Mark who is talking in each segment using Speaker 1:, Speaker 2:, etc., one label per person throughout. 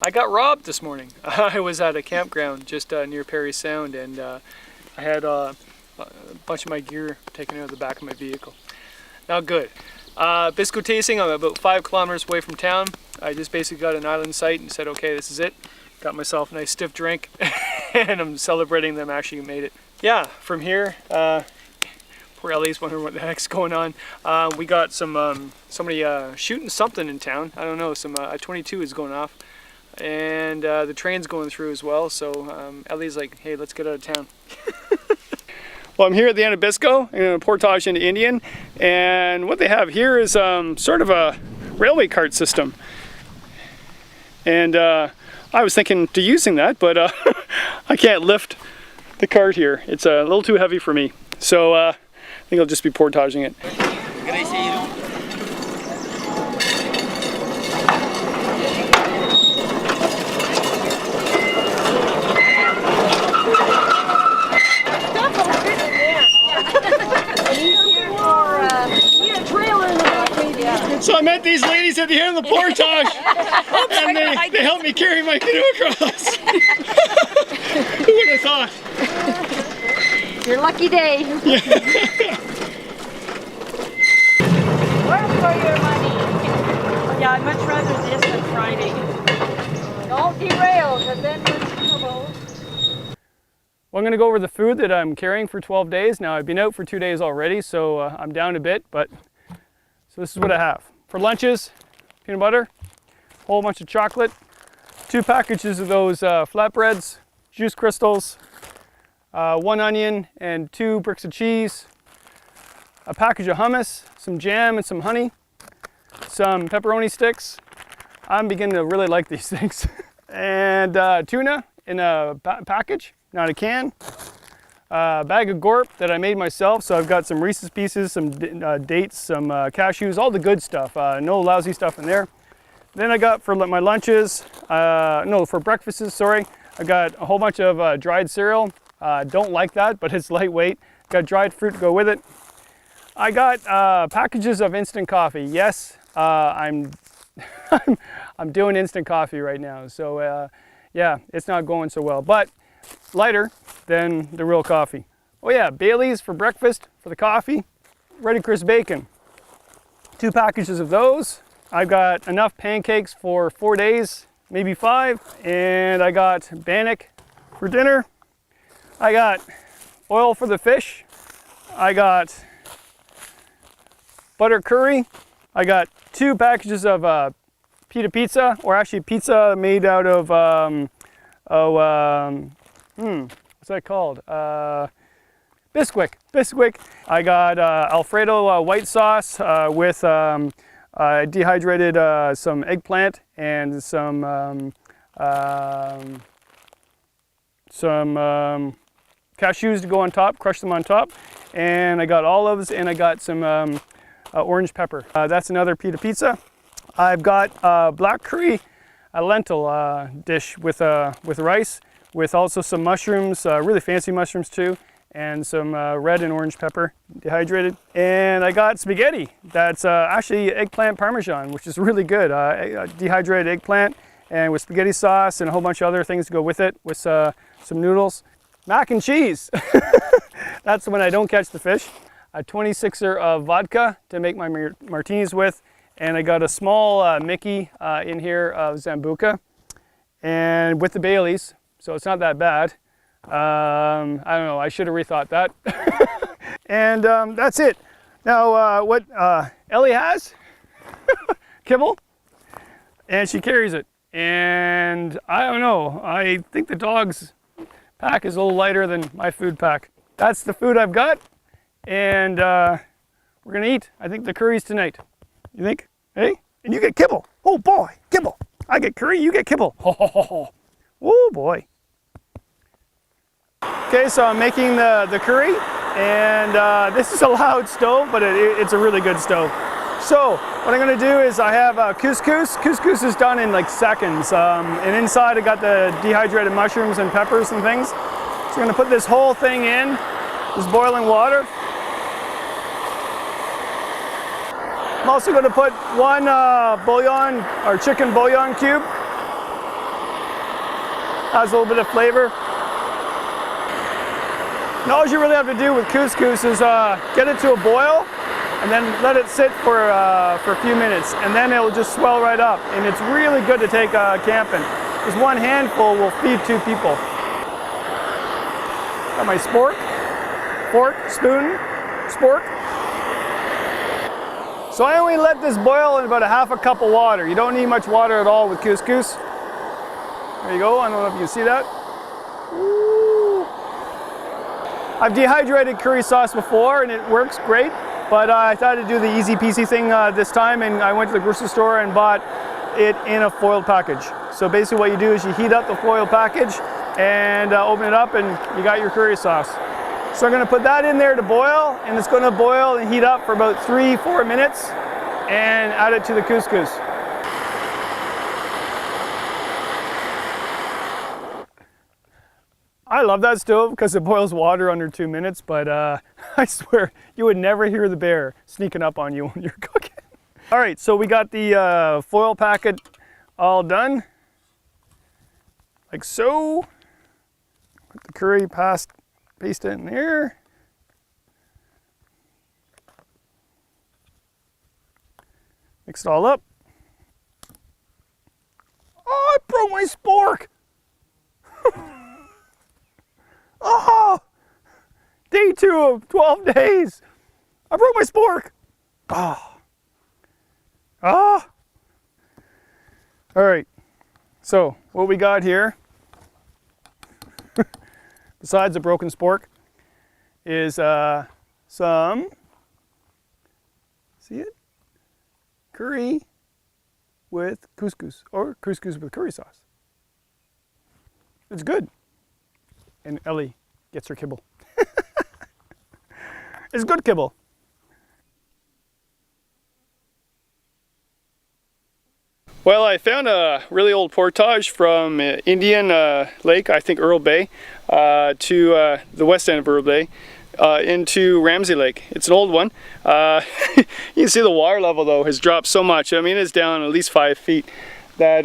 Speaker 1: I got robbed this morning. I was at a campground just near Perry Sound, and I had a bunch of my gear taken out of the back of my vehicle. Not good. Biscotasing, I'm about 5 kilometers away from town. I just basically got an island site and said, okay, this is it. Got myself a nice stiff drink, and I'm celebrating them actually made it. Yeah, from here, poor Ellie's wondering what the heck's going on. We got somebody shooting something in town. I don't know, a 22 is going off. And the train's going through as well, so Ellie's like, hey, let's get out of town. Well, I'm here at the end of Bisco, in a portage into Indian, and what they have here is sort of a railway cart system. And I was thinking to using that, but I can't lift the cart here. It's a little too heavy for me, so I think I'll just be portaging it. So I met these ladies at the end of the portage, and they helped me carry my canoe across. Who would have thought?
Speaker 2: Your lucky day.
Speaker 1: Yeah.
Speaker 2: Work for your money.
Speaker 3: Yeah, I'd much rather this than Friday.
Speaker 2: Don't derail, because then we're in trouble.
Speaker 1: Well, I'm going to go over the food that I'm carrying for 12 days. Now, I've been out for 2 days already, so I'm down a bit, but so this is what I have. For lunches, peanut butter, a whole bunch of chocolate, 2 packages of those flatbreads, juice crystals, 1 onion and 2 bricks of cheese, a package of hummus, some jam and some honey, some pepperoni sticks. I'm beginning to really like these things. And tuna in a package, not a can. A bag of gorp that I made myself, so I've got some Reese's Pieces, some dates, some cashews, all the good stuff, no lousy stuff in there. Then I got for my lunches, for breakfasts, sorry, I got a whole bunch of dried cereal. Don't like that, but it's lightweight. Got dried fruit to go with it. I got packages of instant coffee. Yes, I'm doing instant coffee right now, so yeah, it's not going so well, but lighter than the real coffee. Oh yeah, Bailey's for breakfast, for the coffee. Ready crisp bacon. 2 packages of those. I've got enough pancakes for 4 days, maybe 5. And I got bannock for dinner. I got oil for the fish. I got butter curry. I got 2 packages of pita pizza, or actually pizza made out of what's that called? Bisquick. I got Alfredo white sauce with dehydrated some eggplant and some cashews to go on top, crush them on top. And I got olives, and I got some orange pepper. That's another pita pizza. I've got black curry, a lentil dish with rice, with also some mushrooms, really fancy mushrooms too, and some red and orange pepper, dehydrated. And I got spaghetti. That's actually eggplant parmesan, which is really good. Dehydrated eggplant, and with spaghetti sauce and a whole bunch of other things to go with it, with some noodles. Mac and cheese. That's when I don't catch the fish. A 26er of vodka to make my martinis with, and I got a small Mickey in here of Zambuca, and with the Baileys. So it's not that bad. I don't know, I should have rethought that. And that's it. Now what Ellie has, kibble, and she carries it. And I don't know, I think the dog's pack is a little lighter than my food pack. That's the food I've got, and we're gonna eat. I think the curry's tonight. You think? Hey? And you get kibble. Oh boy, kibble. I get curry, you get kibble. Ho ho ho ho. Oh boy. Okay, so I'm making the curry, and this is a loud stove, but it's a really good stove. So what I'm going to do is I have couscous. Couscous is done in like seconds, and inside I got the dehydrated mushrooms and peppers and things. So I'm going to put this whole thing in this boiling water. I'm also going to put 1 bouillon or chicken bouillon cube Adds a little bit of flavor. And all you really have to do with couscous is get it to a boil and then let it sit for a few minutes, and then it will just swell right up. And it's really good to take camping. Just one handful will feed 2 people. Got my spork, fork, spoon, spork. So I only let this boil in about a half a cup of water. You don't need much water at all with couscous. There you go, I don't know if you can see that. Ooh. I've dehydrated curry sauce before and it works great, but I thought I'd do the easy peasy thing this time, and I went to the grocery store and bought it in a foiled package. So basically what you do is you heat up the foil package and open it up and you got your curry sauce. So I'm going to put that in there to boil, and it's going to boil and heat up for about 3-4 minutes and add it to the couscous. I love that stove because it boils water under 2 minutes, but I swear you would never hear the bear sneaking up on you when you're cooking. All right, so we got the foil packet all done, like so. Put the curry paste in there. Mix it all up. Oh, I broke my spork. Oh, day 2 of 12 days. I broke my spork. Oh. Ah. All right. So what we got here, besides a broken spork, is some, see it? Curry with couscous, or couscous with curry sauce. It's good. And Ellie gets her kibble. It's good kibble. Well, I found a really old portage from Indian Lake, I think Earl Bay, to the west end of Earl Bay, into Ramsey Lake. It's an old one. You can see the water level though has dropped so much. I mean, it's down at least 5 feet that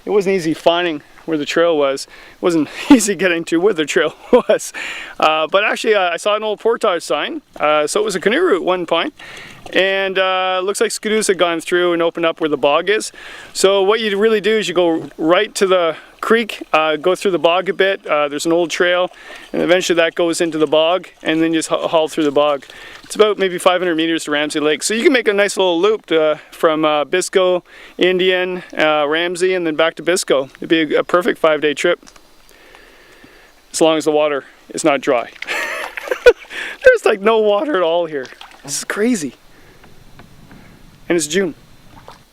Speaker 1: it wasn't easy finding where the trail was. It wasn't easy getting to where the trail was. But actually I saw an old portage sign, so it was a canoe route at one point. And looks like skidoos had gone through and opened up where the bog is. So what you really do is you go right to the creek, go through the bog a bit. There's an old trail, and eventually that goes into the bog, and then you just haul through the bog. It's about maybe 500 meters to Ramsey Lake. So you can make a nice little loop from Bisco, Indian, Ramsey, and then back to Bisco. It'd be a perfect 5-day trip, as long as the water is not dry. There's like no water at all here. This is crazy. And it's June.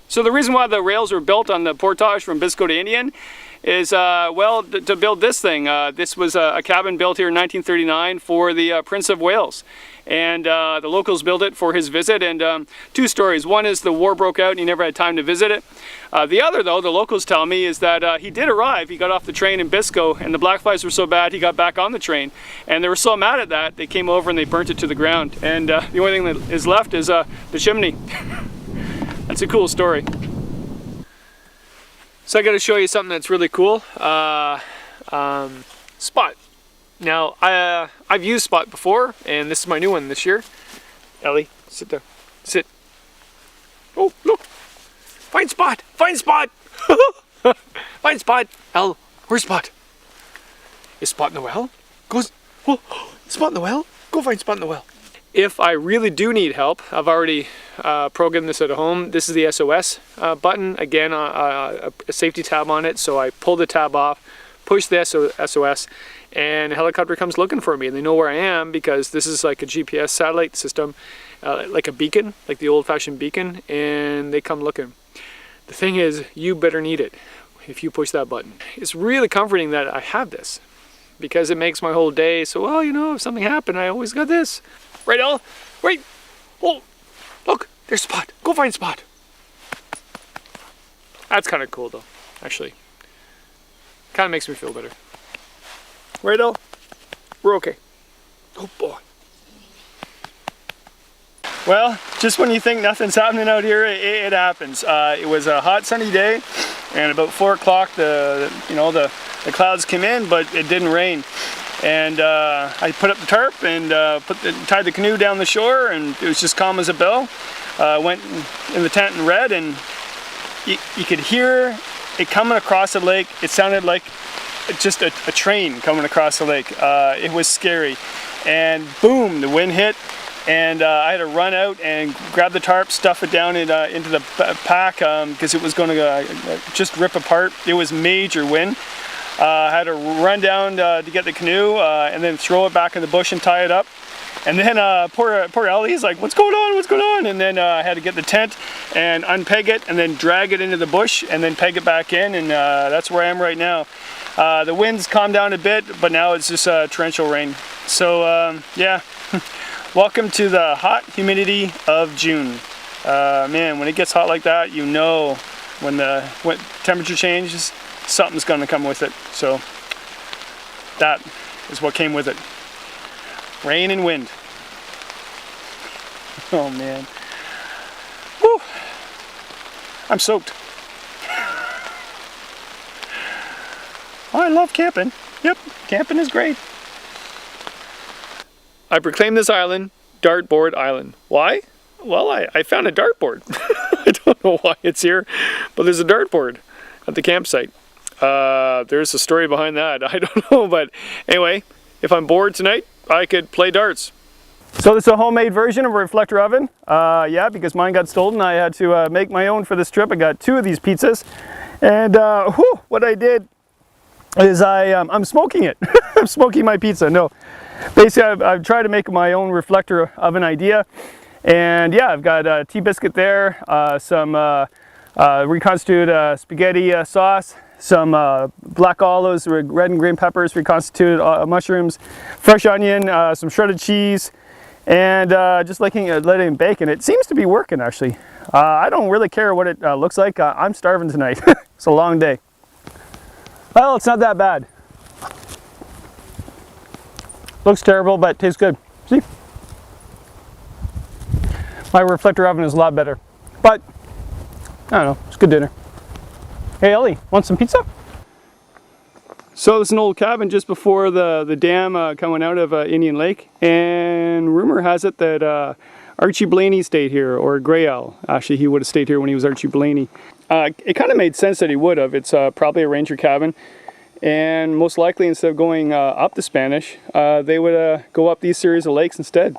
Speaker 1: So the reason why the rails were built on the portage from Bisco to Indian is, well, to build this thing. This was a cabin built here in 1939 for the Prince of Wales. And the locals built it for his visit, and 2 stories. One is the war broke out and he never had time to visit it. The other, though, the locals tell me, is that he did arrive. He got off the train in Bisco, and the black flies were so bad he got back on the train. And they were so mad at that, they came over and they burnt it to the ground. And the only thing that is left is the chimney. That's a cool story. So I got to show you something that's really cool. Spot. Now, I've used Spot before, and this is my new one this year. Ellie, sit there. Sit. Oh, look. Find Spot. Find Spot. Find Spot. Elle, where's Spot? Is Spot in the well? Goes. Oh, Spot in the well? Go find Spot in the well. If I really do need help, I've already programmed this at home. This is the SOS button. Again, a safety tab on it. So I pull the tab off, push the SOS, and a helicopter comes looking for me, and they know where I am because this is like a GPS satellite system, like a beacon, like the old-fashioned beacon, and they come looking. The thing is, you better need it if you push that button. It's really comforting that I have this because it makes my whole day so, well, you know, if something happened, I always got this. Right, Elle? Wait! Oh, look, there's Spot. Go find Spot. That's kind of cool, though, actually. Kind of makes me feel better. Right, Elle? We're okay. Oh, boy. Well, just when you think nothing's happening out here, it happens. It was a hot, sunny day. and about 4 o'clock the clouds came in, but it didn't rain. And I put up the tarp and tied the canoe down the shore, and it was just calm as a bell. Went in the tent and read, and you could hear it coming across the lake. It sounded like just a train coming across the lake. It was scary. And boom, the wind hit, and I had to run out and grab the tarp, stuff it down into the pack because it was going to just rip apart. It was major wind. I had to run down to get the canoe and then throw it back in the bush and tie it up. And then poor Ellie is like, what's going on, what's going on? And then I had to get the tent and unpeg it and then drag it into the bush and then peg it back in, and that's where I am right now. The wind's calmed down a bit, but now it's just torrential rain. So yeah, welcome to the hot humidity of June. Man, when it gets hot like that, you know when the temperature changes, something's gonna come with it. So that is what came with it. Rain and wind. Oh man. Whew. I'm soaked. Oh, I love camping. Yep, camping is great. I proclaimed this island Dartboard Island. Why? Well, I found a dartboard. I don't know why it's here, but there's a dartboard at the campsite. There's a story behind that. I don't know, but anyway, if I'm bored tonight, I could play darts. So this is a homemade version of a reflector oven. Yeah, because mine got stolen, I had to make my own for this trip. I got 2 of these pizzas, and what I did is I'm smoking it. I'm smoking my pizza. No, basically I've tried to make my own reflector oven idea, and yeah, I've got tea biscuit there, some reconstituted spaghetti sauce, some black olives, red and green peppers, reconstituted mushrooms, fresh onion, some shredded cheese, and just letting it bake. And it seems to be working, actually. I don't really care what it looks like. I'm starving tonight. It's a long day. Well, it's not that bad. Looks terrible, but tastes good. See? My reflector oven is a lot better. But, I don't know, it's good dinner. Hey Ellie, want some pizza? So this is an old cabin just before the dam coming out of Indian Lake, and rumor has it that Archie Blaney stayed here, or Grey Owl. Actually, he would have stayed here when he was Archie Blaney. It kind of made sense that he would have. It's probably a ranger cabin, and most likely instead of going up the Spanish, they would go up these series of lakes instead.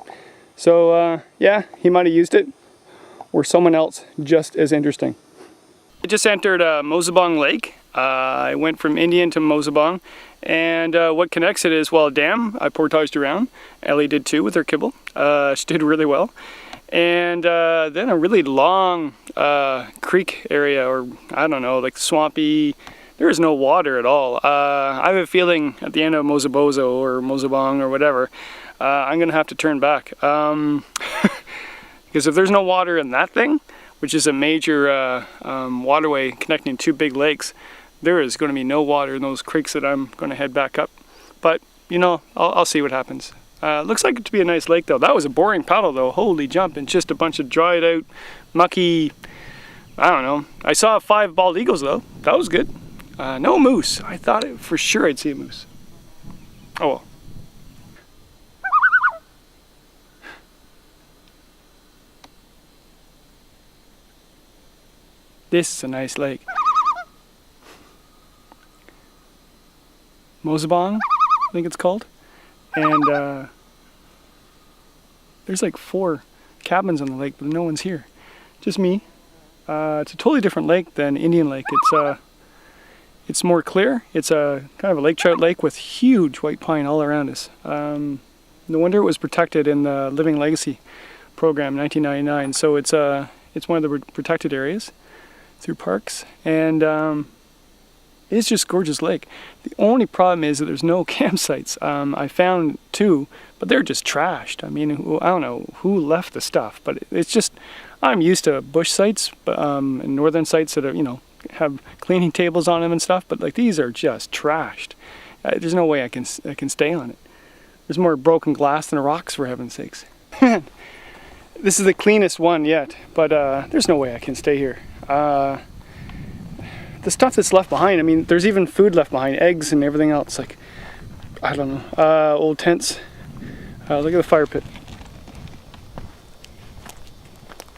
Speaker 1: So yeah, he might have used it, or someone else just as interesting. I just entered Mosebong Lake. I went from Indian to Mosebong, and what connects it is, well, a dam. I portaged around. Ellie did too with her kibble. She did really well. And then a really long creek area, or I don't know, like swampy. There is no water at all. I have a feeling at the end of Mosebozo or Mosebong or whatever, I'm gonna have to turn back. Because if there's no water in that thing, which is a major waterway connecting 2 big lakes, there is going to be no water in those creeks that I'm going to head back up. But, you know, I'll see what happens. Looks like it to be a nice lake, though. That was a boring paddle, though. Holy jump. And just a bunch of dried out, mucky, I don't know. I saw 5 bald eagles, though. That was good. No moose. I thought for sure I'd see a moose. Oh well. This is a nice lake. Mosebong, I think it's called. And there's like 4 cabins on the lake, but no one's here. Just me. It's a totally different lake than Indian Lake. It's more clear. It's a kind of a lake trout lake with huge white pine all around us. No wonder it was protected in the Living Legacy program in 1999. So it's one of the protected areas through parks, and it's just gorgeous lake. The only problem is that there's no campsites. I found 2, but they're just trashed. I mean, I don't know who left the stuff, but it's just, I'm used to bush sites, and northern sites that are, you know, have cleaning tables on them and stuff, but like these are just trashed. There's no way I can stay on it. There's more broken glass than rocks, for heaven's sakes. This is the cleanest one yet, but there's no way I can stay here. the stuff that's left behind. I mean, there's even food left behind, eggs and everything else. Like, I don't know, old tents. Look at the fire pit.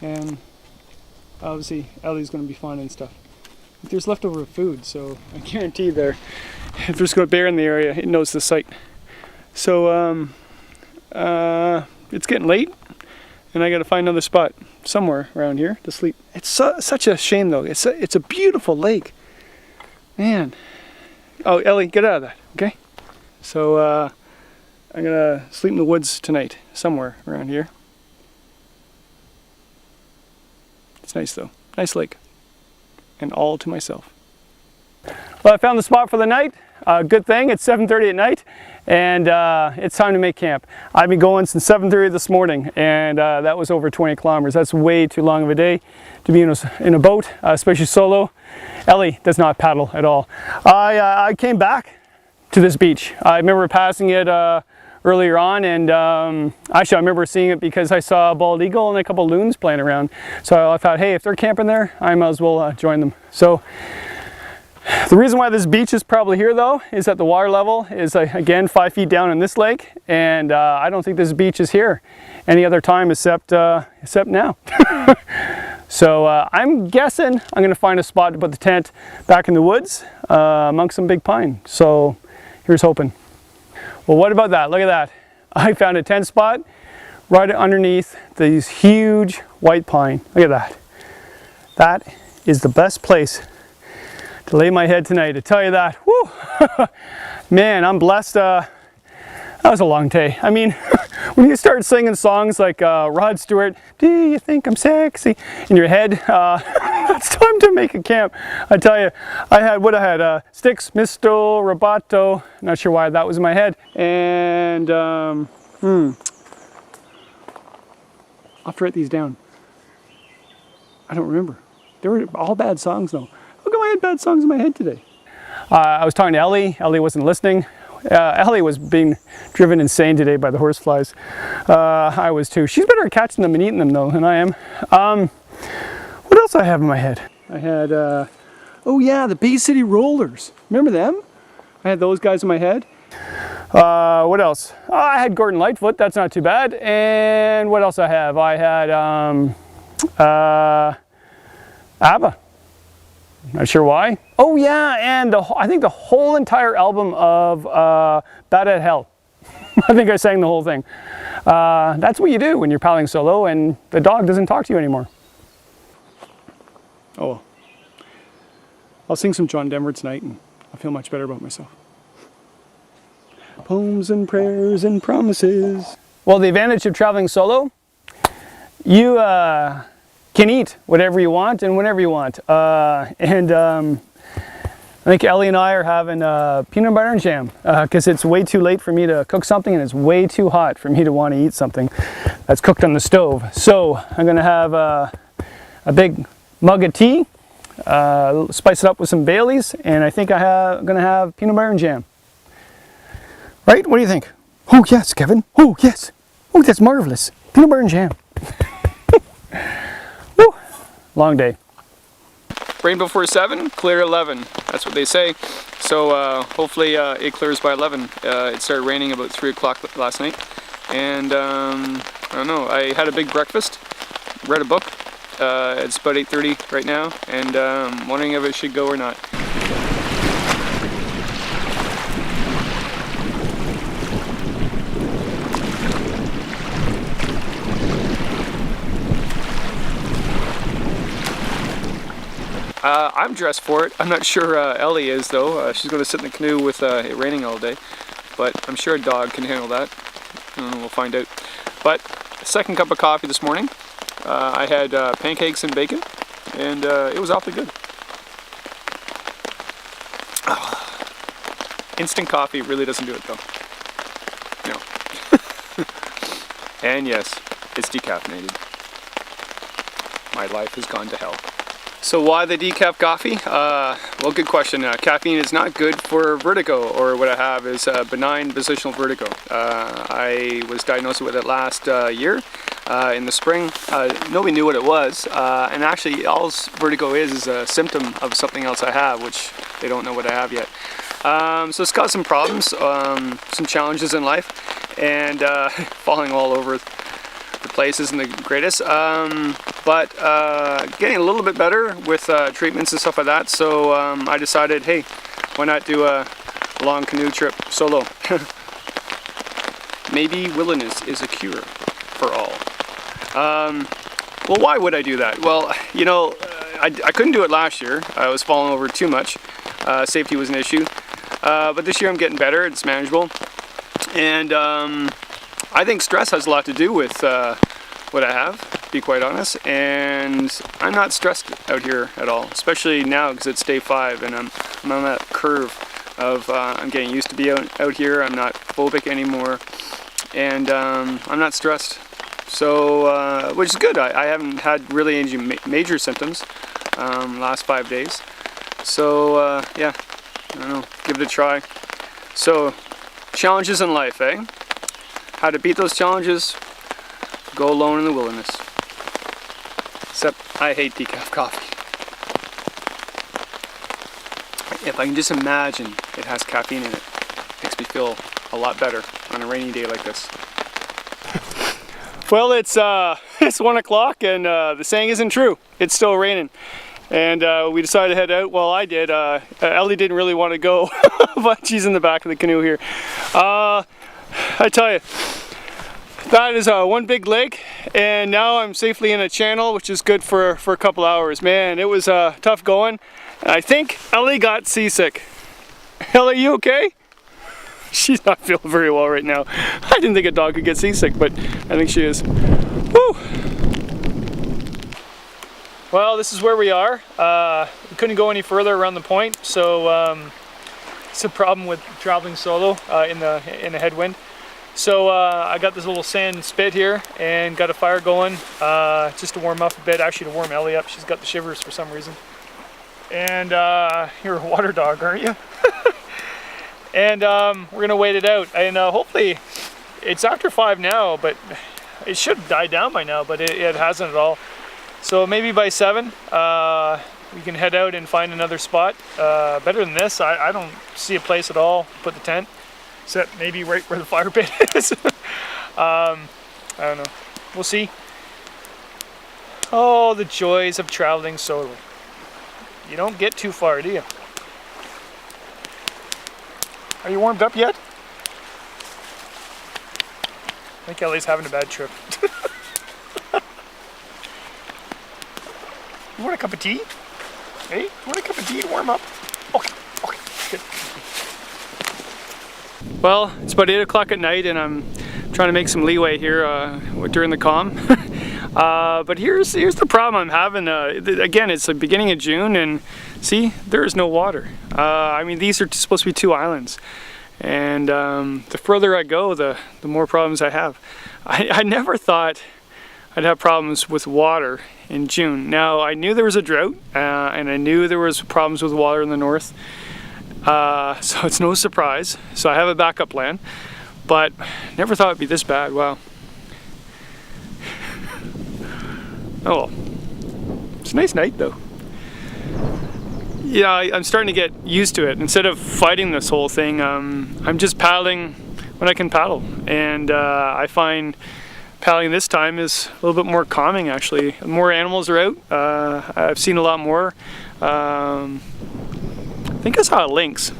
Speaker 1: And obviously Ellie's going to be finding stuff. There's leftover food, so I guarantee there, if there's a bear in the area, it knows the site. So it's getting late, and I got to find another spot somewhere around here to sleep. It's such a shame though. It's a beautiful lake, man. Oh, Ellie, get out of that, okay? So I'm gonna sleep in the woods tonight, somewhere around here. It's nice though, nice lake, and all to myself. Well, I found the spot for the night. Good thing, it's 7:30 at night, and it's time to make camp. I've been going since 7:30 this morning, and that was over 20 kilometers. That's way too long of a day to be in a boat, especially solo. Ellie does not paddle at all. I came back to this beach. I remember passing it earlier on, and actually I remember seeing it because I saw a bald eagle and a couple loons playing around. So I thought, hey, if they're camping there, I might as well join them. So the reason why this beach is probably here though is that the water level is again 5 feet down in this lake, and I don't think this beach is here any other time except now. So I'm guessing I'm going to find a spot to put the tent back in the woods amongst some big pine. So here's hoping. Well, what about that? Look at that. I found a tent spot right underneath these huge white pine. Look at that. That is the best place to lay my head tonight, I tell you that. Woo! Man, I'm blessed. That was a long day. I mean, when you start singing songs like Rod Stewart, "Do you think I'm sexy?" in your head, it's time to make a camp. I tell you, I had Sticks, Misto, Robato, not sure why that was in my head, and I'll have to write these down. I don't remember. They were all bad songs though. How come I had bad songs in my head today? I was talking to Ellie. Ellie wasn't listening. Ellie was being driven insane today by the horseflies. I was too. She's better at catching them and eating them though than I am. What else I have in my head? I had, oh yeah, the Bay City Rollers. Remember them? I had those guys in my head. What else? Oh, I had Gordon Lightfoot. That's not too bad. And what else I have? I had ABBA. Not sure why. Oh yeah, and I think the whole entire album of Bad at Hell. I think I sang the whole thing. That's what you do when you're paddling solo and the dog doesn't talk to you anymore. Oh, I'll sing some John Denver tonight and I'll feel much better about myself. Poems and prayers and promises. Well, the advantage of traveling solo, you can eat whatever you want and whenever you want. I think Ellie and I are having peanut butter and jam because it's way too late for me to cook something and it's way too hot for me to want to eat something that's cooked on the stove. So I'm going to have a big mug of tea, spice it up with some Baileys, and I think I'm going to have peanut butter and jam. Right? What do you think? Oh yes, Kevin. Oh yes. Oh, that's marvelous. Peanut butter and jam. Woo. Long day. Rain before 7, clear 11. That's what they say. So hopefully it clears by 11. It started raining about 3 o'clock last night. And I don't know, I had a big breakfast, read a book. It's about 8:30 right now, and wondering if it should go or not. I'm dressed for it. I'm not sure Ellie is though. She's going to sit in the canoe with it raining all day, but I'm sure a dog can handle that. We'll find out. But second cup of coffee this morning. I had pancakes and bacon, and it was awfully good. Instant coffee really doesn't do it though. No. And yes, it's decaffeinated. My life has gone to hell. So why the decaf coffee? Well, good question. Caffeine is not good for vertigo, or what I have is benign positional vertigo. I was diagnosed with it last year. in the spring. Nobody knew what it was, and actually all vertigo is a symptom of something else I have, which they don't know what I have yet. So it's got some problems, some challenges in life, and falling all over the place isn't the greatest, but getting a little bit better with treatments and stuff like that. So I decided, hey, why not do a long canoe trip solo? Maybe willingness is a cure for all. Well, why would I do that? Well, you know, I couldn't do it last year. I was falling over too much. Safety was an issue. But this year I'm getting better. It's manageable. And I think stress has a lot to do with what I have, to be quite honest. And I'm not stressed out here at all, especially now because it's day 5 and I'm on that curve of I'm getting used to be out here. I'm not phobic anymore. And I'm not stressed. So, which is good. I haven't had really any major symptoms last 5 days. So, yeah, I don't know, give it a try. So, challenges in life, eh? How to beat those challenges? Go alone in the wilderness. Except, I hate decaf coffee. If I can just imagine it has caffeine in it, makes me feel a lot better on a rainy day like this. Well, it's 1 o'clock and the saying isn't true. It's still raining. And we decided to head out. Well, I did. Ellie didn't really want to go, but she's in the back of the canoe here. I tell you, that is one big lake, and now I'm safely in a channel, which is good for a couple hours. Man, it was tough going. I think Ellie got seasick. Ellie, you okay? She's not feeling very well right now. I didn't think a dog could get seasick, but I think she is. Woo! Well, this is where we are. We couldn't go any further around the point, so it's a problem with traveling solo in the headwind. So I got this little sand spit here and got a fire going just to warm up a bit, actually to warm Ellie up. She's got the shivers for some reason. And you're a water dog, aren't you? And we're gonna wait it out, and hopefully it's after 5 now, but it should have died down by now, but it hasn't at all. So maybe by 7 we can head out and find another spot better than this. I don't see a place at all to put the tent, except maybe right where the fire pit is. I don't know, we'll see. Oh, the joys of traveling solo. You don't get too far, do you? Are you warmed up yet? I think Ellie's having a bad trip. You want a cup of tea? Hey, you want a cup of tea to warm up? Okay, okay, good. Well, it's about 8 o'clock at night and I'm trying to make some leeway here during the calm. But here's the problem I'm having. Again, it's the beginning of June and see, there is no water. I mean, these are supposed to be 2 islands. And the further I go, the more problems I have. I never thought I'd have problems with water in June. Now, I knew there was a drought, and I knew there was problems with water in the north. So it's no surprise. So I have a backup plan, but never thought it'd be this bad. Wow. Oh well. It's a nice night though. Yeah, I'm starting to get used to it. Instead of fighting this whole thing, I'm just paddling when I can paddle. And I find paddling this time is a little bit more calming actually. More animals are out. I've seen a lot more. I think I saw a lynx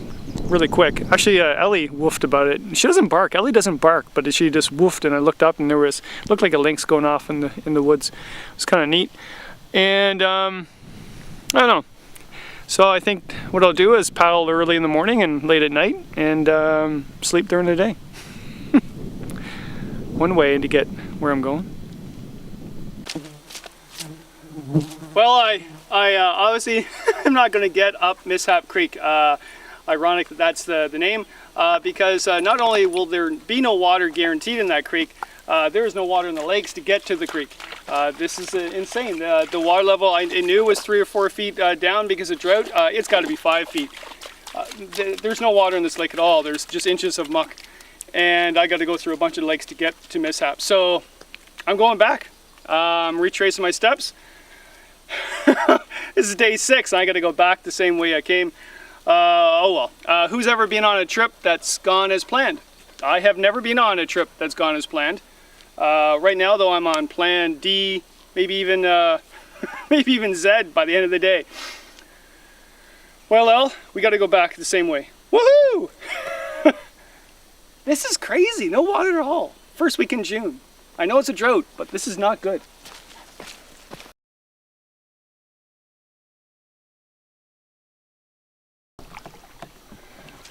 Speaker 1: really quick. Actually, Ellie woofed about it. She doesn't bark. Ellie doesn't bark, but she just woofed, and I looked up and looked like a lynx going off in the woods. It was kind of neat. And I don't know. So I think what I'll do is paddle early in the morning and late at night, and sleep during the day. One way to get where I'm going. Well, I obviously I'm not going to get up Mishap Creek. Ironic that that's the name, because not only will there be no water guaranteed in that creek, there is no water in the lakes to get to the creek. This is insane. The water level I knew was 3 or 4 feet down because of drought. It's got to be 5 feet. There's no water in this lake at all. There's just inches of muck, and I got to go through a bunch of lakes to get to Mishap. So I'm going back. I'm retracing my steps. This is day 6, and I got to go back the same way I came. Oh well. Who's ever been on a trip that's gone as planned? I have never been on a trip that's gone as planned. Right now, though, I'm on plan D, maybe even maybe even Z by the end of the day. Well, Elle, we got to go back the same way. Woohoo! This is crazy. No water at all. First week in June. I know it's a drought, but this is not good.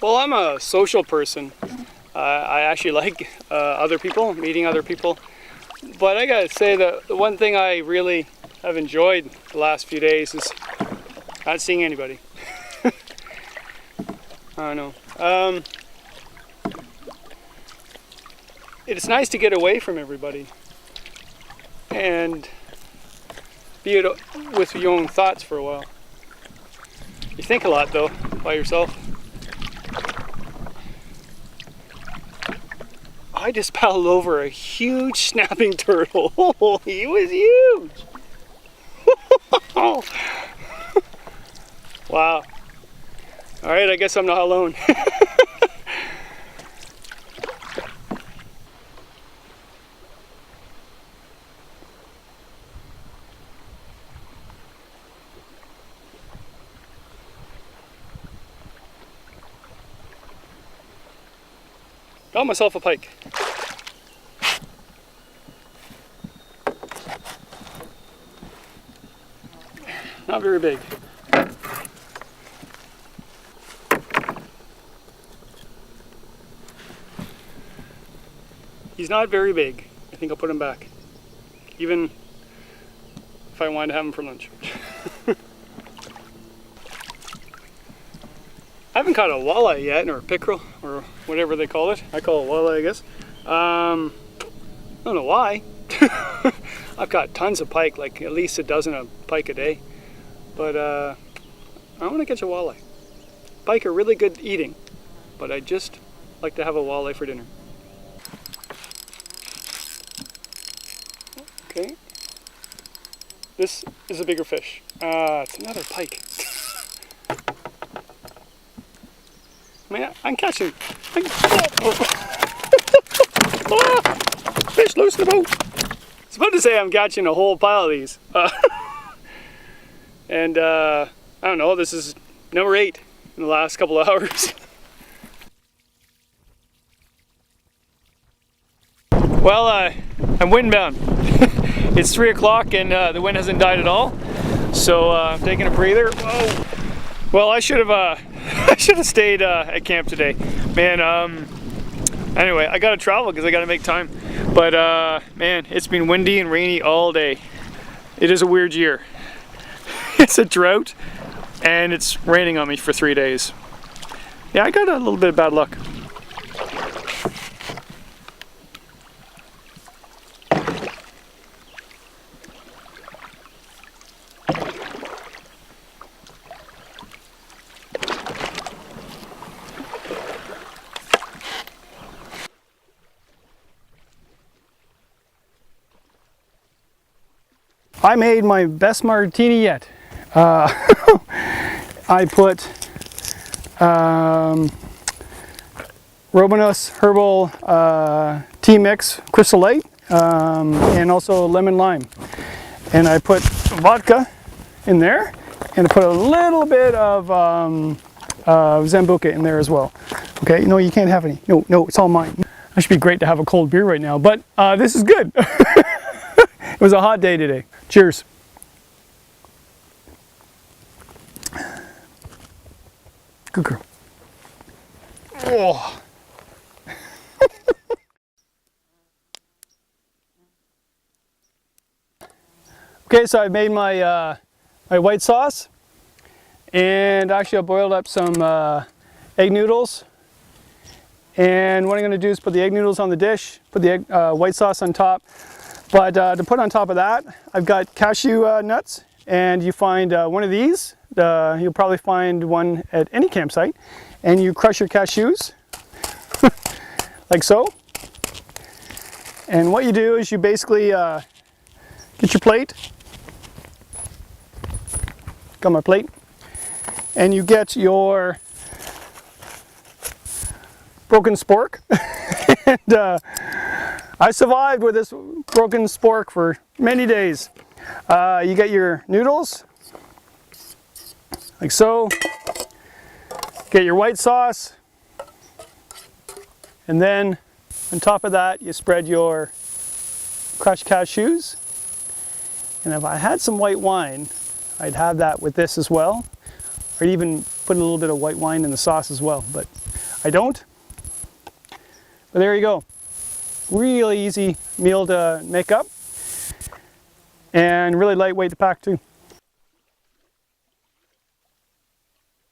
Speaker 1: Well, I'm a social person. I actually like other people, meeting other people. But I gotta say that the one thing I really have enjoyed the last few days is not seeing anybody. I don't know. It's nice to get away from everybody and be with your own thoughts for a while. You think a lot though, by yourself. I just paddled over a huge snapping turtle. He was huge. Wow. All right, I guess I'm not alone. Got myself a pike. Not very big. He's not very big. I think I'll put him back. Even if I wanted to have him for lunch. I haven't caught a walleye yet, or a pickerel, or whatever they call it. I call it walleye, I guess. I don't know why. I've got tons of pike, like at least a dozen of pike a day. But I want to catch a walleye. Pike are really good eating, but I just like to have a walleye for dinner. Okay. This is a bigger fish. It's another pike. Man, I'm catching. Fish loose in the boat. I was about to say I'm catching a whole pile of these. And I don't know, this is number 8 in the last couple of hours. Well, I'm windbound. It's 3 o'clock and the wind hasn't died at all. So I'm taking a breather. Whoa. Well, I should have stayed at camp today. Man, anyway, I gotta travel because I gotta make time. But man, it's been windy and rainy all day. It is a weird year. It's a drought and it's raining on me for 3 days. Yeah, I got a little bit of bad luck. I made my best martini yet. I put Romanus Herbal tea mix, Crystal Light, and also lemon lime. And I put vodka in there, and I put a little bit of Zambuca in there as well. Okay, no, you can't have any. No, it's all mine. That should be great to have a cold beer right now, but this is good. It was a hot day today. Cheers. Good girl. Oh. Okay, so I made my my white sauce, and actually I boiled up some egg noodles. And what I'm going to do is put the egg noodles on the dish, put the white sauce on top. But to put on top of that, I've got cashew nuts, and you find one of these. You'll probably find one at any campsite, and you crush your cashews like so. And what you do is you basically get your plate. Got my plate. And you get your broken spork. And I survived with this broken spork for many days. You get your noodles, like so. Get your white sauce. And then on top of that, you spread your crushed cashews. And if I had some white wine, I'd have that with this as well. I'd even put a little bit of white wine in the sauce as well, but I don't. But there you go. Really easy meal to make up. And really lightweight to pack too.